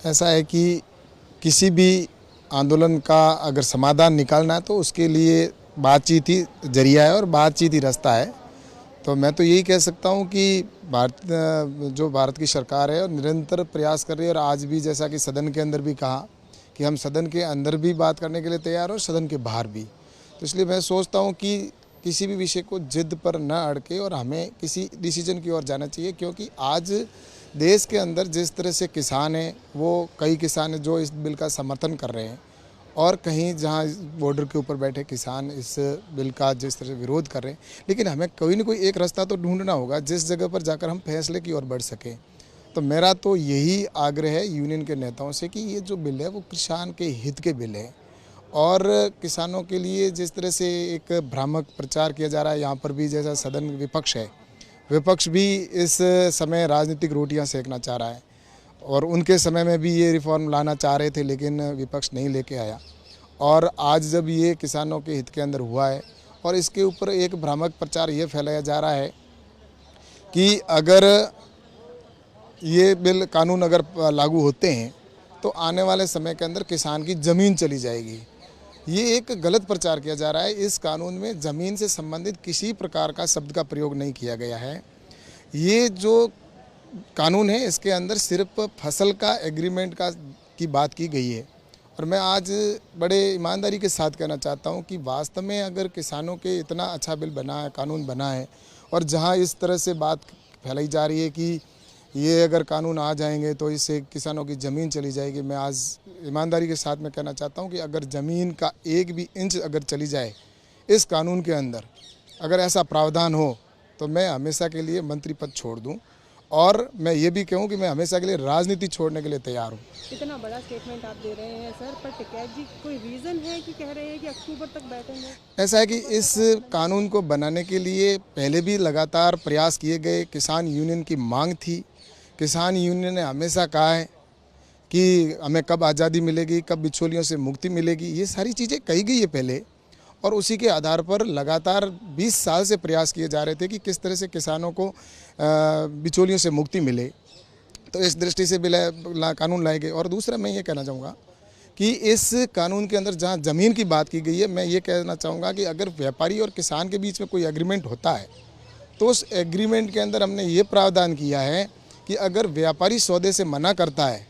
ऐसा है कि किसी भी आंदोलन का अगर समाधान निकालना है तो उसके लिए बातचीत ही जरिया है और बातचीत ही रास्ता है। तो मैं तो यही कह सकता हूँ कि भारत की सरकार है और निरंतर प्रयास कर रही है, और आज भी जैसा कि सदन के अंदर भी कहा कि हम सदन के अंदर भी बात करने के लिए तैयार हैं और सदन के बाहर भी। तो इसलिए मैं सोचता हूँ कि किसी भी विषय को जिद पर न अड़के और हमें किसी डिसीजन की ओर जाना चाहिए, क्योंकि आज देश के अंदर जिस तरह से किसान हैं, वो कई किसान हैं जो इस बिल का समर्थन कर रहे हैं, और कहीं जहाँ बॉर्डर के ऊपर बैठे किसान इस बिल का जिस तरह से विरोध कर रहे हैं। लेकिन हमें कोई ना कोई एक रास्ता तो ढूंढना होगा जिस जगह पर जाकर हम फैसले की ओर बढ़ सकें। तो मेरा तो यही आग्रह है यूनियन के नेताओं से कि ये जो बिल है वो किसान के हित के बिल है, और किसानों के लिए जिस तरह से एक भ्रामक प्रचार किया जा रहा है, यहाँ पर भी जैसा सदन विपक्ष है, विपक्ष भी इस समय राजनीतिक रोटियां सेकना चाह रहा है, और उनके समय में भी ये रिफॉर्म लाना चाह रहे थे लेकिन विपक्ष नहीं लेके आया। और आज जब ये किसानों के हित के अंदर हुआ है और इसके ऊपर एक भ्रामक प्रचार ये फैलाया जा रहा है कि अगर ये बिल कानून अगर लागू होते हैं तो आने वाले समय के अंदर किसान की ज़मीन चली जाएगी। ये एक गलत प्रचार किया जा रहा है। इस कानून में ज़मीन से संबंधित किसी प्रकार का शब्द का प्रयोग नहीं किया गया है। ये जो कानून है इसके अंदर सिर्फ फसल का एग्रीमेंट की बात की गई है। और मैं आज बड़े ईमानदारी के साथ कहना चाहता हूं कि वास्तव में अगर किसानों के इतना अच्छा बिल बना है, कानून बना है, और जहां इस तरह से बात फैलाई जा रही है कि ये अगर कानून आ जाएंगे तो इससे किसानों की ज़मीन चली जाएगी, मैं आज ईमानदारी के साथ मैं कहना चाहता हूं कि अगर ज़मीन का एक भी इंच अगर चली जाए इस कानून के अंदर, अगर ऐसा प्रावधान हो, तो मैं हमेशा के लिए मंत्री पद छोड़ दूं। और मैं ये भी कहूँ कि मैं हमेशा के लिए राजनीति छोड़ने के लिए तैयार हूँ। इतना बड़ा स्टेटमेंट आप दे रहे हैं सर, पर टिकैत जी कोई रीज़न है कि कह रहे हैं कि अक्टूबर तक बैठेंगे? ऐसा है कि इस कानून को बनाने के लिए पहले भी लगातार प्रयास किए गए। किसान यूनियन की मांग थी। किसान यूनियन ने हमेशा कहा है कि हमें कब आज़ादी मिलेगी, कब बिचौलियों से मुक्ति मिलेगी, ये सारी चीज़ें कही गई है पहले, और उसी के आधार पर लगातार 20 साल से प्रयास किए जा रहे थे कि किस तरह से किसानों को बिचौलियों से मुक्ति मिले। तो इस दृष्टि से कानून लाए गए। और दूसरा मैं ये कहना चाहूँगा कि इस कानून के अंदर जहाँ ज़मीन की बात की गई है, मैं ये कहना चाहूँगा कि अगर व्यापारी और किसान के बीच में कोई एग्रीमेंट होता है तो उस एग्रीमेंट के अंदर हमने ये प्रावधान किया है कि अगर व्यापारी सौदे से मना करता है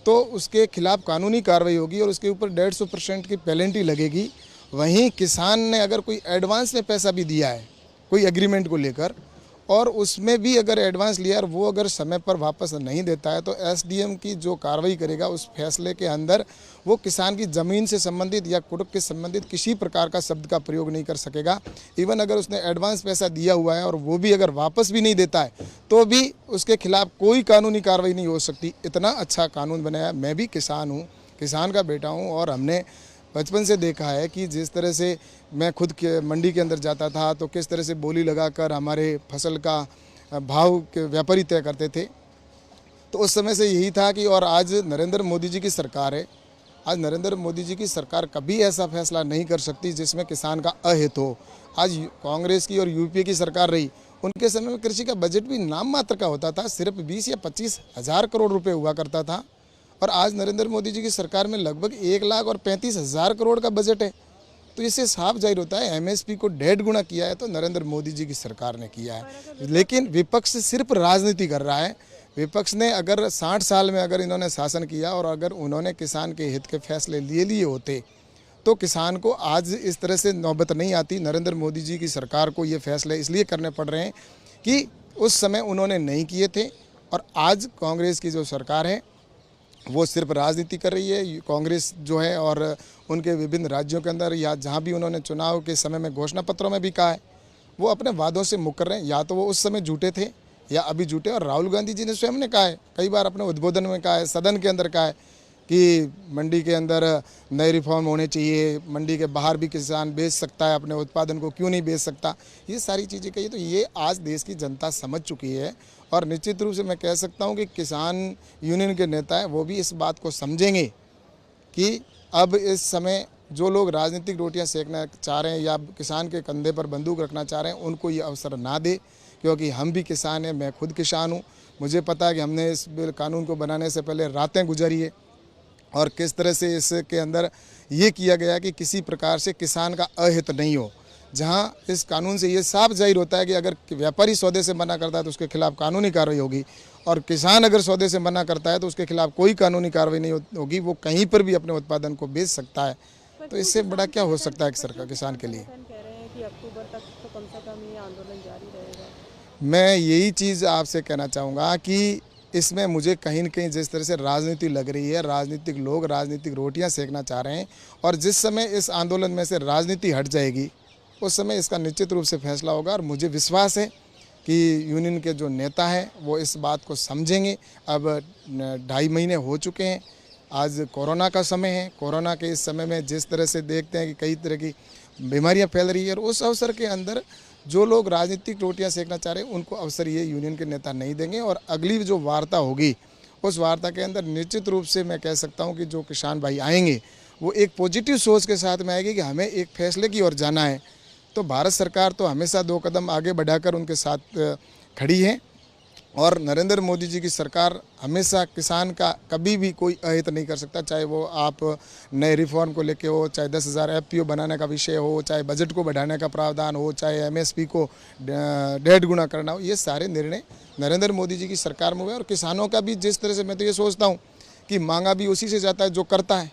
तो उसके खिलाफ कानूनी कार्रवाई होगी और उसके ऊपर 150% की पेनल्टी लगेगी। वहीं किसान ने अगर कोई एडवांस में पैसा भी दिया है कोई एग्रीमेंट को लेकर, और उसमें भी अगर एडवांस लिया और वो अगर समय पर वापस नहीं देता है, तो एसडीएम की जो कार्रवाई करेगा उस फैसले के अंदर वो किसान की ज़मीन से संबंधित या कुटुंब के संबंधित किसी प्रकार का शब्द का प्रयोग नहीं कर सकेगा। इवन अगर उसने एडवांस पैसा दिया हुआ है और वो भी अगर वापस भी नहीं देता है तो भी उसके खिलाफ कोई कानूनी कार्रवाई नहीं हो सकती। इतना अच्छा कानून बनाया। मैं भी किसान हूँ, किसान का बेटा हूँ, और हमने बचपन से देखा है कि जिस तरह से मैं खुद के मंडी के अंदर जाता था तो किस तरह से बोली लगाकर हमारे फसल का भाव के व्यापारी तय करते थे। तो उस समय से यही था कि, और आज नरेंद्र मोदी जी की सरकार है। आज नरेंद्र मोदी जी की सरकार कभी ऐसा फैसला नहीं कर सकती जिसमें किसान का अहित हो। आज कांग्रेस की और यूपीए की सरकार रही, उनके समय में कृषि का बजट भी नाम मात्र का होता था, सिर्फ 20 या 25 हज़ार करोड़ रुपये हुआ करता था। और आज नरेंद्र मोदी जी की सरकार में लगभग 1,35,000 करोड़ का बजट है। तो इससे साफ जाहिर होता है एमएसपी को 1.5 गुना किया है तो नरेंद्र मोदी जी की सरकार ने किया है। लेकिन विपक्ष सिर्फ राजनीति कर रहा है। विपक्ष ने अगर 60 साल में अगर इन्होंने शासन किया और अगर उन्होंने किसान के हित के फैसले लिए होते तो किसान को आज इस तरह से नौबत नहीं आती। नरेंद्र मोदी जी की सरकार को ये फैसले इसलिए करने पड़ रहे हैं कि उस समय उन्होंने नहीं किए थे, और आज कांग्रेस की जो सरकार है वो सिर्फ राजनीति कर रही है। कांग्रेस जो है और उनके विभिन्न राज्यों के अंदर या जहाँ भी उन्होंने चुनाव के समय में घोषणा पत्रों में भी कहा है, वो अपने वादों से मुकर रहे हैं। या तो वो उस समय झूठे थे या अभी झूठे। और राहुल गांधी जी ने स्वयं ने कहा है, कई बार अपने उद्बोधन में कहा है, सदन के अंदर कहा है कि मंडी के अंदर नए रिफॉर्म होने चाहिए, मंडी के बाहर भी किसान बेच सकता है अपने उत्पादन को, क्यों नहीं बेच सकता, ये सारी चीज़ें कही। तो ये आज देश की जनता समझ चुकी है, और निश्चित रूप से मैं कह सकता हूं कि किसान यूनियन के नेता हैं वो भी इस बात को समझेंगे कि अब इस समय जो लोग राजनीतिक रोटियां सेकना चाह रहे हैं या किसान के कंधे पर बंदूक रखना चाह रहे हैं, उनको ये अवसर ना दे, क्योंकि हम भी किसान हैं। मैं खुद किसान हूँ, मुझे पता है कि हमने इस बिल कानून को बनाने से पहले रातें गुजारी है और किस तरह से इसके अंदर ये किया गया कि किसी प्रकार से किसान का अहित नहीं हो। जहां इस कानून से ये साफ जाहिर होता है कि अगर व्यापारी सौदे से मना करता है तो उसके खिलाफ कानूनी कार्रवाई होगी और किसान अगर सौदे से मना करता है तो उसके खिलाफ कोई कानूनी कार्रवाई नहीं होगी, वो कहीं पर भी अपने उत्पादन को बेच सकता है। तो इससे बड़ा क्या हो सकता है सरकार किसान के लिए। कह रहे हैं कि अक्टूबर तक तो कम से कम ये आंदोलन जारी रहेगा। मैं यही चीज़ आपसे कहना चाहूँगा कि इसमें मुझे कहीं न कहीं जिस तरह से राजनीति लग रही है, राजनीतिक लोग राजनीतिक रोटियां सेकना चाह रहे हैं और जिस समय इस आंदोलन में से राजनीति हट जाएगी उस समय इसका निश्चित रूप से फैसला होगा और मुझे विश्वास है कि यूनियन के जो नेता हैं वो इस बात को समझेंगे। अब 2.5 महीने हो चुके हैं, आज कोरोना का समय है। कोरोना के इस समय में जिस तरह से देखते हैं कि कई तरह की बीमारियां फैल रही है और उस अवसर के अंदर जो लोग राजनीतिक रोटियां सेकना चाह रहे हैं उनको अवसर ये यूनियन के नेता नहीं देंगे और अगली जो वार्ता होगी उस वार्ता के अंदर निश्चित रूप से मैं कह सकता हूं कि जो किसान भाई आएंगे वो एक पॉजिटिव सोच के साथ में आएगी कि हमें एक फैसले की ओर जाना है। तो भारत सरकार तो हमेशा 2 कदम आगे बढ़ाकर उनके साथ खड़ी है और नरेंद्र मोदी जी की सरकार हमेशा किसान का कभी भी कोई अहित नहीं कर सकता, चाहे वो आप नए रिफॉर्म को लेके हो, चाहे 10,000 FPO बनाने का विषय हो, चाहे बजट को बढ़ाने का प्रावधान हो, चाहे MSP को 1.5 गुना करना हो। ये सारे निर्णय नरेंद्र मोदी जी की सरकार में हुए और किसानों का भी जिस तरह से मैं तो ये सोचता हूँ कि मांगा भी उसी से जाता है जो करता है।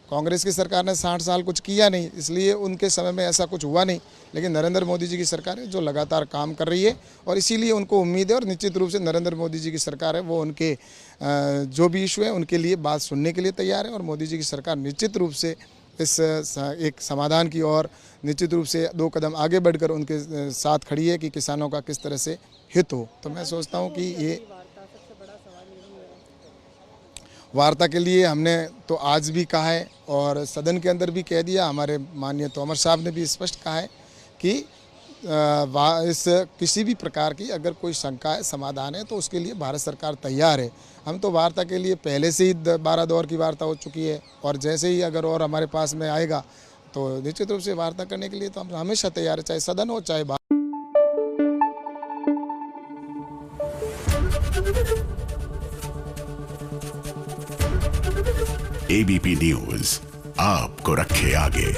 कांग्रेस की सरकार ने 60 साल कुछ किया नहीं, इसलिए उनके समय में ऐसा कुछ हुआ नहीं, लेकिन नरेंद्र मोदी जी की सरकार है जो लगातार काम कर रही है और इसीलिए उनको उम्मीद है और निश्चित रूप से नरेंद्र मोदी जी की सरकार है वो उनके जो भी इशू है उनके लिए बात सुनने के लिए तैयार है और मोदी जी की सरकार निश्चित रूप से इस एक समाधान की ओर निश्चित रूप से 2 कदम आगे बढ़कर उनके साथ खड़ी है कि किसानों का किस तरह से हित हो। तो मैं सोचता हूँ कि ये वार्ता के लिए हमने तो आज भी कहा है और सदन के अंदर भी कह दिया, हमारे माननीय तोमर साहब ने भी स्पष्ट कहा है कि इस किसी भी प्रकार की अगर कोई शंका है समाधान है तो उसके लिए भारत सरकार तैयार है। हम तो वार्ता के लिए पहले से ही 12 दौर की वार्ता हो चुकी है और जैसे ही अगर और हमारे पास में आएगा तो निश्चित रूप से वार्ता करने के लिए तो हम हमेशा तैयार है, चाहे सदन हो चाहे बाहर। ABP न्यूज आपको रखे आगे।